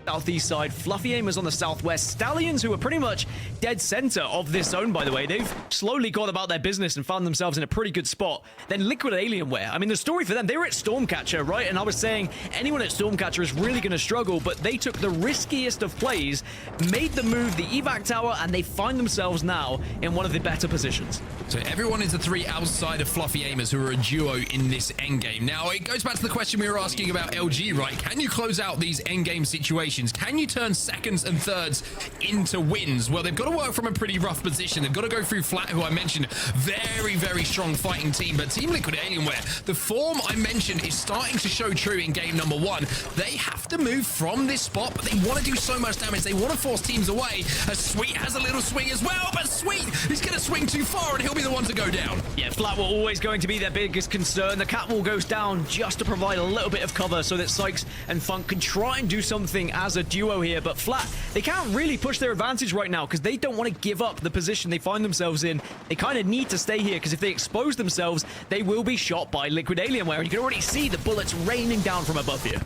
southeast side, Fluffy Aimers on the southwest, Stallions, who are pretty much dead center of this zone, by the way. They've slowly gone about their business and found themselves in a pretty good spot. Then Liquid Alienware. I mean, the story for them, they were at Stormcatcher, right? And I was saying anyone at Stormcatcher is really going to struggle, but they took the riskiest of plays, made the move, the evac tower, and they find themselves now in one of the better positions. So everyone is the three outside of Fluffy Aimers who are a duo in this endgame. Now, it goes back to the question we were asking about LG, right? Can you close out these endgame situations? Can you turn seconds and thirds into wins? Well, they've got to work from a pretty rough position. They've got to go through Flat, who I mentioned, very, very strong fighting team. But Team Liquid Alienware, the form I mentioned is starting to show true in game number one. They have to move from this spot, but they want to do so much damage. They want to force teams away. Sweet has a little swing as well, but Sweet is going to swing too far, and he'll be the one to go down. Yeah, Flat were always going to be their biggest concern. The Catwall goes down just to provide a little bit of cover so that Sykes and Funk can try and do something as a duo here. But Flat, they can't really push their advantage right now because they don't want to give up the position they find themselves in. They kind of need to stay here because if they expose themselves, they will be shot by Liquid Alienware. And you can already see the bullets raining down from above here.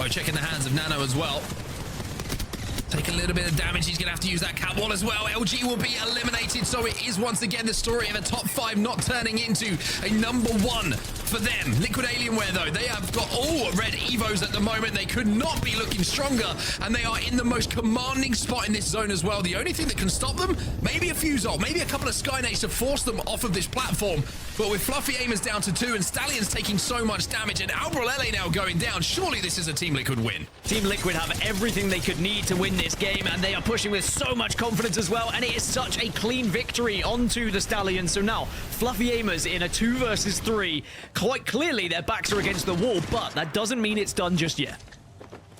Oh, checking the hands of Nano as well. Take a little bit of damage. He's going to have to use that cat wall as well. LG will be eliminated. So it is once again the story of a top 5 not turning into a number 1 for them. Liquid Alienware, though, they have got all red Evos at the moment. They could not be looking stronger. And they are in the most commanding spot in this zone as well. The only thing that can stop them, maybe a fuse ult, maybe a couple of Skynades to force them off of this platform. But with Fluffy Aimers down to 2 and Stallions taking so much damage and Albrelele now going down, surely this is a Team Liquid win. Team Liquid have everything they could need to win this game, and they are pushing with so much confidence as well, and it is such a clean victory onto the Stallions. So now Fluffy Aimers in a 2 versus 3. Quite clearly their backs are against the wall, but that doesn't mean it's done just yet.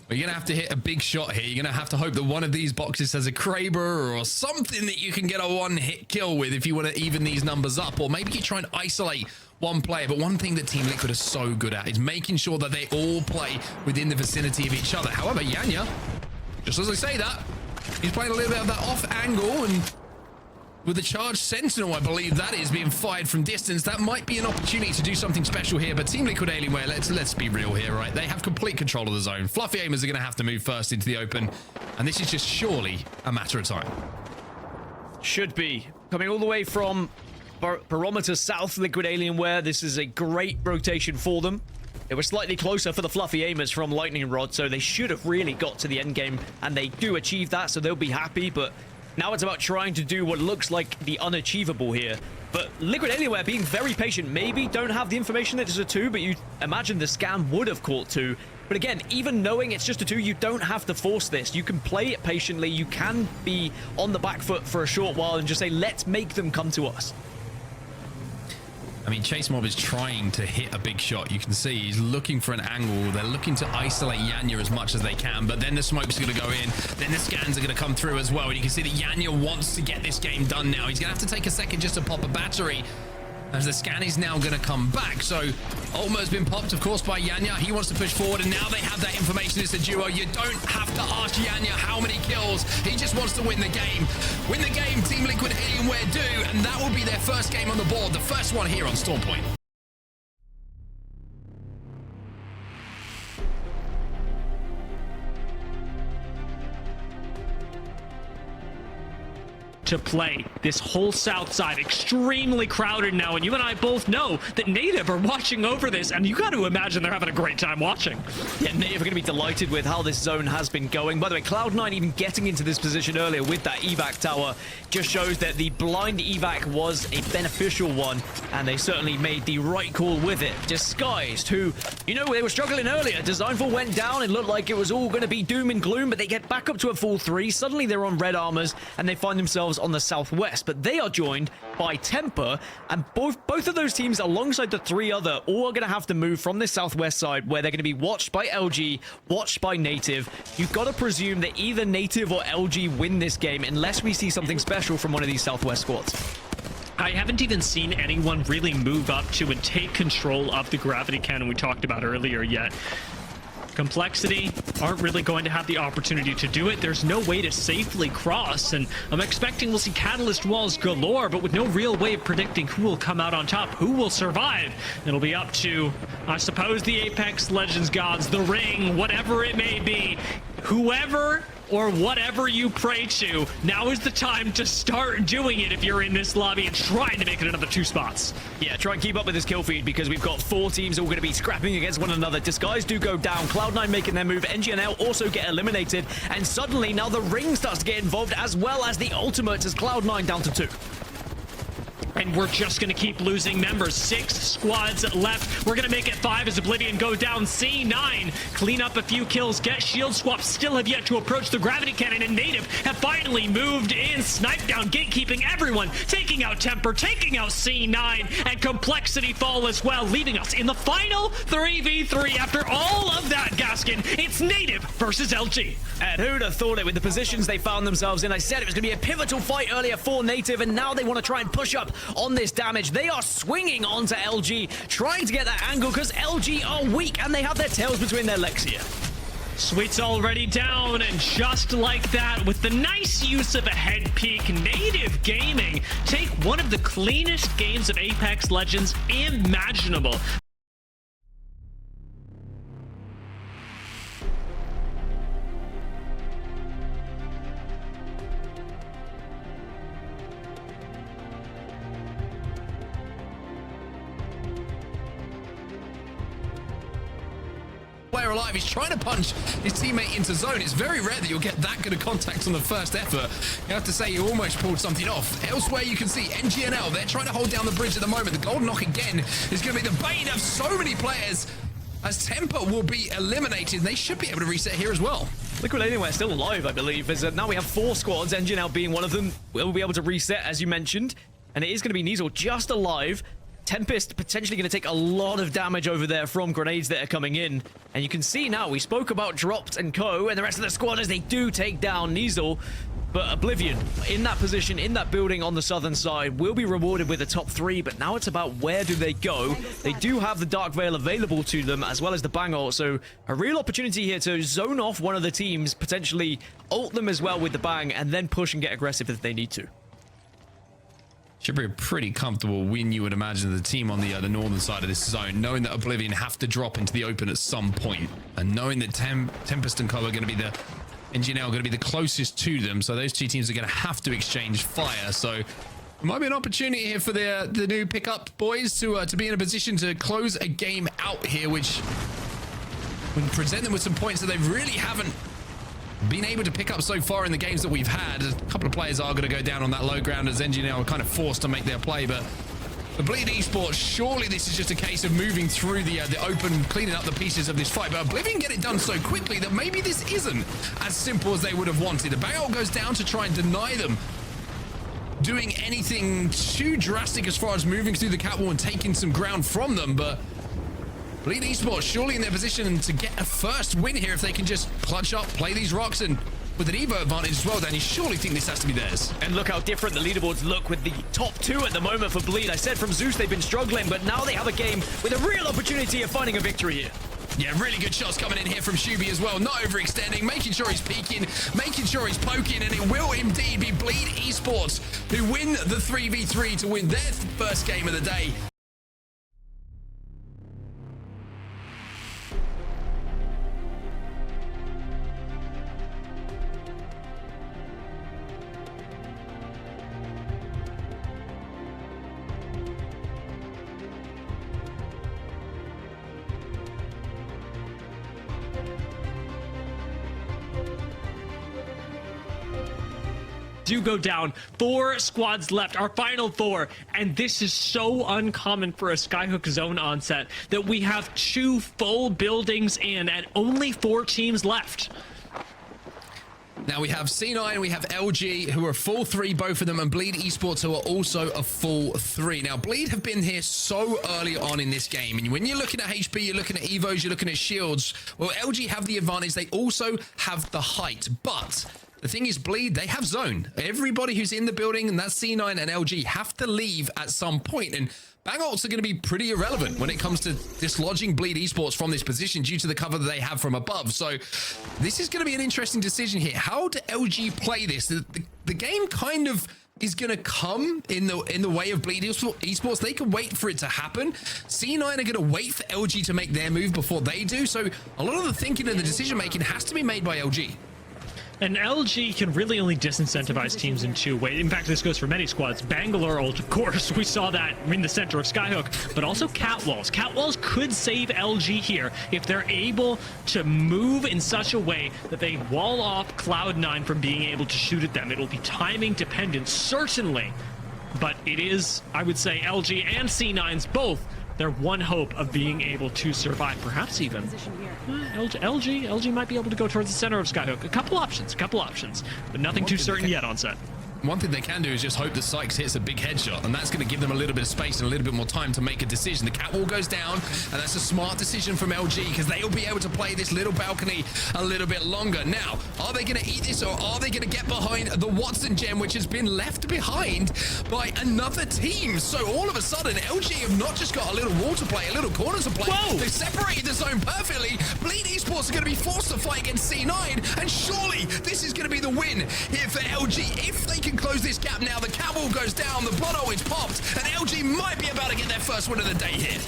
Well, you're going to have to hit a big shot here. You're going to have to hope that one of these boxes has a Kraber or something that you can get a one-hit kill with if you want to even these numbers up, or maybe you try and isolate one player. But one thing that Team Liquid are so good at is making sure that they all play within the vicinity of each other. However, Yanya, just as I say that, he's playing a little bit of that off angle, and with the charged Sentinel, I believe that is being fired from distance. That might be an opportunity to do something special here. But Team Liquid Alienware, let's be real here, right? They have complete control of the zone. Fluffy Aimers are going to have to move first into the open, and this is just surely a matter of time. Should be. Coming all the way from Barometer South, Liquid Alienware. This is a great rotation for them. It was slightly closer for the Fluffy Aimers from Lightning Rod, so they should have really got to the end game, and they do achieve that, so they'll be happy. But now it's about trying to do what looks like the unachievable here. But Liquid Alienware being very patient, maybe don't have the information that it's a 2, but you imagine the scan would have caught 2. But again, even knowing it's just a 2, you don't have to force this. You can play it patiently. You can be on the back foot for a short while and just say, let's make them come to us. I mean, Chase Mob is trying to hit a big shot. You can see he's looking for an angle. They're looking to isolate Yanya as much as they can, but then the smoke's going to go in. Then the scans are going to come through as well. And you can see that Yanya wants to get this game done now. He's going to have to take a second just to pop a battery, as the scan is now going to come back. So Ultima has been popped, of course, by Yanya. He wants to push forward, and now they have that information. It's a duo. You don't have to ask Yanya how many kills. He just wants to win the game. Win the game, Team Liquid Alienware do, and that will be their first game on the board. The first one here on Storm Point. To play this whole south side, extremely crowded now, and you and I both know that Native are watching over this, and you got to imagine they're having a great time watching. Yeah, Native are going to be delighted with how this zone has been going. By the way, Cloud9 even getting into this position earlier with that evac tower just shows that the blind evac was a beneficial one, and they certainly made the right call with it. Disguised, who, you know, they were struggling earlier. Designful went down. It looked like it was all going to be doom and gloom, but they get back up to a full 3. Suddenly they're on red armors, and they find themselves on the southwest, but they are joined by Tempr, and both of those teams alongside the 3 other all are going to have to move from this southwest side, where they're going to be watched by LG, watched by Native. You've got to presume that either Native or LG win this game unless we see something special from one of these southwest squads. I haven't even seen anyone really move up to and take control of the gravity cannon we talked about earlier yet. Complexity aren't really going to have the opportunity to do it. There's no way to safely cross, and I'm expecting we'll see catalyst walls galore, but with no real way of predicting who will come out on top, who will survive. It'll be up to, I suppose, the Apex Legends gods, the ring, whatever it may be. Whoever or whatever you pray to, now is the time to start doing it if you're in this lobby and trying to make it another 2 spots. Yeah, try and keep up with this kill feed because we've got 4 teams all going to be scrapping against one another. Disguise do go down, Cloud9 making their move, NGNL also get eliminated, and suddenly now the ring starts to get involved as well as the ultimate as Cloud9 down to 2. And we're just going to keep losing members. 6 squads left. We're going to make it 5 as Oblivion go down. C9 clean up a few kills, get shield swaps, still have yet to approach the gravity cannon, and Native have finally moved in. Snipe down, gatekeeping everyone, taking out Tempr, taking out C9, and Complexity fall as well, leaving us in the final 3v3. After all of that, Gaskin, it's Native versus LG. And who'd have thought it with the positions they found themselves in? I said it was going to be a pivotal fight earlier for Native, and now they want to try and push up on this damage. They are swinging onto LG, trying to get that angle because LG are weak and they have their tails between their legs here. Sweet's already down, and just like that, with the nice use of a head peek, Native Gaming take one of the cleanest games of Apex Legends imaginable. Player alive, he's trying to punch his teammate into zone. It's very rare that you'll get that good of contact on the first effort. You have to say you almost pulled something off. Elsewhere you can see NGNL, they're trying to hold down the bridge at the moment. The gold knock again is going to be the bane of so many players as Tempr will be eliminated. They should be able to reset here as well. Liquid Alienware still alive, I believe, as now we have 4 squads, NGNL being one of them. We'll be able to reset, as you mentioned, and it is going to be Niesel just alive. Tempest potentially going to take a lot of damage over there from grenades that are coming in. And you can see now, we spoke about Dropped and Co. and the rest of the squad as they do take down Niesel. But Oblivion, in that position, in that building on the southern side, will be rewarded with a top 3. But now it's about where do they go. They do have the Dark Veil available to them, as well as the Bang ult. So a real opportunity here to zone off one of the teams, potentially ult them as well with the Bang, and then push and get aggressive if they need to. Should be a pretty comfortable win, you would imagine, the team on the northern side of this zone, knowing that Oblivion have to drop into the open at some point, and knowing that Tempest and Co are going to be the NGNL going to be the closest to them, so those 2 teams are going to have to exchange fire. So it might be an opportunity here for the new pickup boys to be in a position to close a game out here, which would present them with some points that they really haven't been able to pick up so far in the games that we've had. A couple of players are going to go down on that low ground as NGNL are kind of forced to make their play, but the Bleed Esports, surely this is just a case of moving through the open, cleaning up the pieces of this fight. But Oblivion get it done so quickly that maybe this isn't as simple as they would have wanted. The Bang ult goes down to try and deny them doing anything too drastic as far as moving through the catwall and taking some ground from them, but Bleed Esports surely in their position to get a first win here if they can just clutch up, play these rocks, and with an Evo advantage as well, then you surely think this has to be theirs. And look how different the leaderboards look with the top 2 at the moment for Bleed. I said from Zeus they've been struggling, but now they have a game with a real opportunity of finding a victory here. Yeah, really good shots coming in here from Shuby as well. Not overextending, making sure he's peeking, making sure he's poking, and it will indeed be Bleed Esports who win the 3v3 to win their first game of the day. Do go down. 4 squads left, our final 4, and this is so uncommon for a Skyhook zone onset that we have 2 full buildings in and only 4 teams left. Now we have C9, we have LG, who are full 3, both of them, and Bleed Esports, who are also a full 3. Now, Bleed have been here so early on in this game, and when you're looking at HP, you're looking at Evos, you're looking at shields, well, LG have the advantage. They also have the height, but The thing is, Bleed, they have zone. Everybody who's in the building, and that's C9 and LG, have to leave at some point. And bang ults are going to be pretty irrelevant when it comes to dislodging Bleed Esports from this position due to the cover that they have from above. So this is going to be an interesting decision here. How do LG play this? The game kind of is going to come in the way of Bleed Esports. They can wait for it to happen. C9 are going to wait for LG to make their move before they do. So a lot of the thinking and the decision making has to be made by LG. And LG can really only disincentivize teams in two ways. In fact, this goes for many squads. Bangalore ult, of course, we saw that in the center of Skyhook, but also catwalls. Catwalls could save LG here if they're able to move in such a way that they wall off Cloud9 from being able to shoot at them. It'll be timing dependent, certainly, but it is, I would say, LG and C9's both their one hope of being able to survive, perhaps even. LG might be able to go towards the center of Skyhook. A couple options, but nothing too certain yet on set. One thing they can do is just hope that Sykes hits a big headshot, and that's going to give them a little bit of space and a little bit more time to make a decision. The catwall goes down, and that's a smart decision from LG because they'll be able to play this little balcony a little bit longer. Now, are they going to eat this, or are they going to get behind the Watson gem, which has been left behind by another team? So all of a sudden, LG have not just got a little wall to play, a little corner to play. Whoa! They've separated the zone perfectly. Bleed Esports are going to be forced to fight against C9, and surely this is going to be the win here for LG. If they can close this gap now, the catwall goes down, the blood is popped, and LG might be about to get their first win of the day here.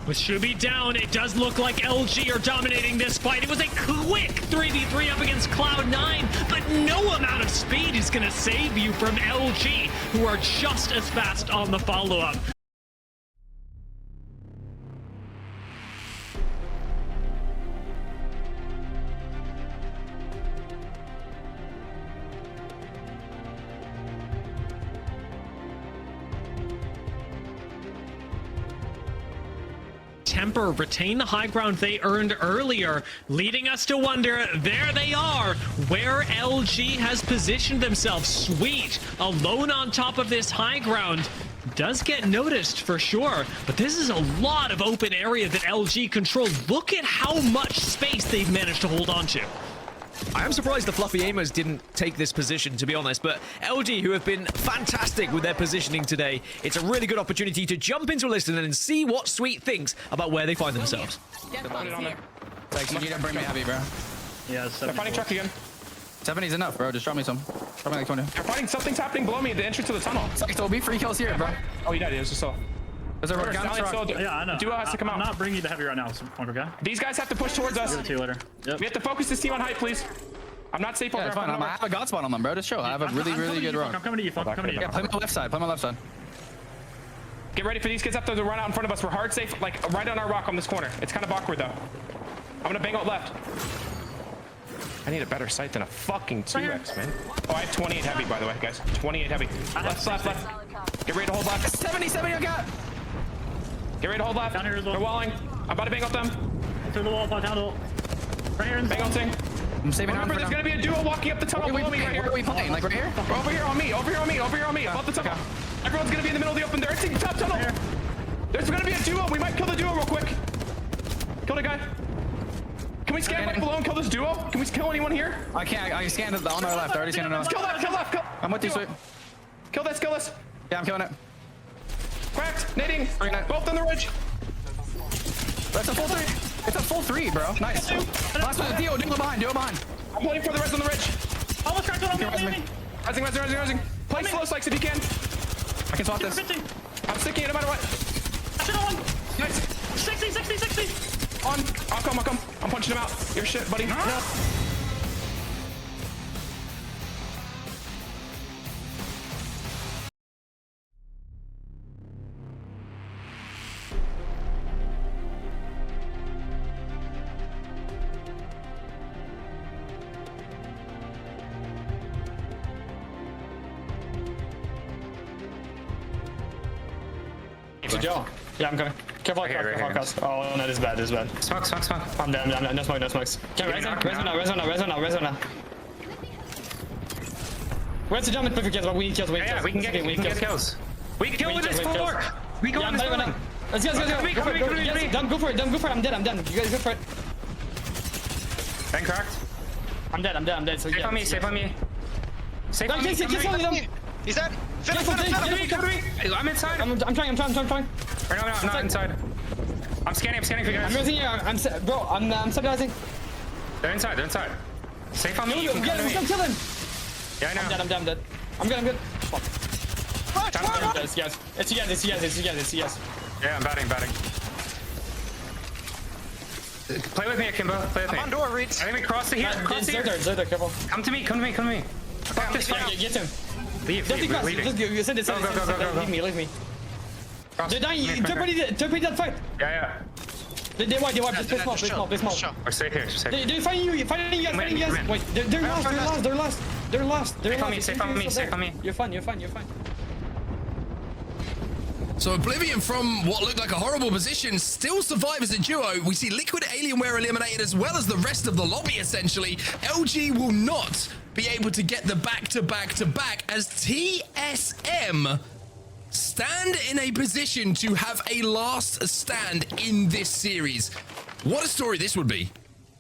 With Shubi down, it does look like LG are dominating this fight. It was a quick 3v3 up against Cloud9, but no amount of speed is going to save you from LG, who are just as fast on the follow-up. Tempr retain the high ground they earned earlier, leading us to wonder, there they are, where LG has positioned themselves. Sweet, alone on top of this high ground. Does get noticed for sure, but this is a lot of open area that LG control. Look at how much space they've managed to hold on to. I am surprised the Fluffy Aimers didn't take this position, to be honest, but LG, who have been fantastic with their positioning today, it's a really good opportunity to jump into a listen and see what Sweet thinks about where they find themselves. Like, you need to bring me heavy, bro. Yeah, they're fighting truck again. 70's enough, bro. Just drop me some. Drop me like 20. They're fighting. Something's happening below me at the entrance to the tunnel. There'll be free kills here, bro. Oh, he died. It was just so. There's a rock. Yeah, I know. Duo has to come out. I'm not bringing you the heavy right now, okay? These guys have to push towards us. Give it to you later. Yep. We have to focus this team on height, please. I'm not safe over there. I have a god spot on them, bro. Just chill. I have a really good rock. I'm coming to you, I'm coming to you. Yeah, play my left side. Play my left side. Get ready for these kids up there to run out in front of us. We're hard safe, like right on our rock on this corner. It's kind of awkward though. I'm gonna bang out left. I need a better sight than a fucking 2x, man. Oh, I have 28 heavy, by the way, guys. 28 heavy. Left. Get ready to hold left. 70 I got. Get ready to hold left. Down here as well. They're walling. I'm about to bang out them. Through the wall, down the wall. Right here in the bang outing. I'm saving. Remember, there's gonna be a duo walking up the tunnel below me right here. Where are we playing? Like right here? Over here on me. Above the tunnel. Everyone's gonna be in the middle of the open. They're in the top tunnel. There's gonna be a duo. We might kill the duo real quick. Kill the guy. Can we scan right below and kill this duo? Can we kill anyone here? I can't. I scanned it on our left. I already scanned it on. Kill left. I'm with you, Sweet. Kill this. Yeah, I'm killing it. Cracked. Nading. Both on the ridge. That's a full 3. It's a full 3, bro. Nice. Last one. Duo behind. I'm pulling for the rest on the ridge. Almost cracked one on me. Rising. Play slow, Sykes, if you can. I can swap this. I'm sticking it no matter what. I should have one. Nice. 60. On. I'll come. I'm punching him out. Your shit, buddy. No. Joe. Yeah, I'm coming. Careful, careful. Oh, no, this is bad. Smoke. I'm dead. No smokes. Okay, res on now. Where's the jump? Perfect kills, but we need kills. Yeah, we can get kills. We can kill with this full work. We go on this building. Let's go. Go for it. I'm dead. You guys go for it. Bang cracked. I'm dead. So Safe on me, safe on me. Safe on me. Just only them. He's dead. Finish Come him. to me. I'm inside. I'm trying. Or no, I'm not inside. I'm scanning for you I'm guys. using you. I'm stabilizing. They're inside. Safe on me. You can come to me. Come kill him. Yeah, I know. I'm dead. I'm good. Fuck. Yes. It's you guys. Yeah, I'm batting. Play with me, Akimbo. Play with me. I'm on door, Reeds. I think we cross the here. Cross the here. They're there, careful. Come to me. Fuck this fight. Get him. Leave. Don't think We're fast. leaving. You said this. Go. Leave me. Cross. They're dying. Tempr that fight. Yeah. They wipe. Play small. We're safe here. They're fighting you guys. in. Wait, they're lost. Safe on me. You're fine. So Oblivion, from what looked like a horrible position, still survive as a duo. We see Liquid Alienware eliminated as well as the rest of the lobby, essentially. LG will not be able to get the back-to-back as TSM stand in a position to have a last stand in this series. What a story this would be.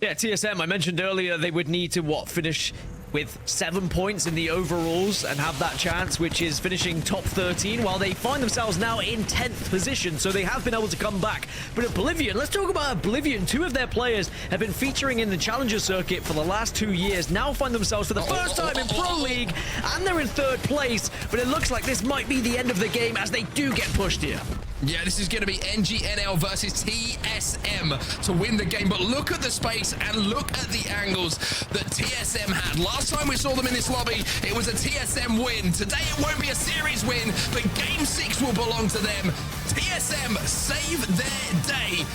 Yeah, TSM, I mentioned earlier they would need to, finish with 7 points in the overalls and have that chance, which is finishing top 13, while they find themselves now in 10th position, so they have been able to come back. But Oblivion, let's talk about Oblivion. 2 of their players have been featuring in the Challenger circuit for the last 2 years, now find themselves for the first time in Pro League, and they're in 3rd place, but it looks like this might be the end of the game as they do get pushed here. Yeah, this is going to be NGNL versus TSM to win the game. But look at the space and look at the angles that TSM had. Last time we saw them in this lobby, it was a TSM win. Today it won't be a series win, but Game 6 will belong to them. TSM save their day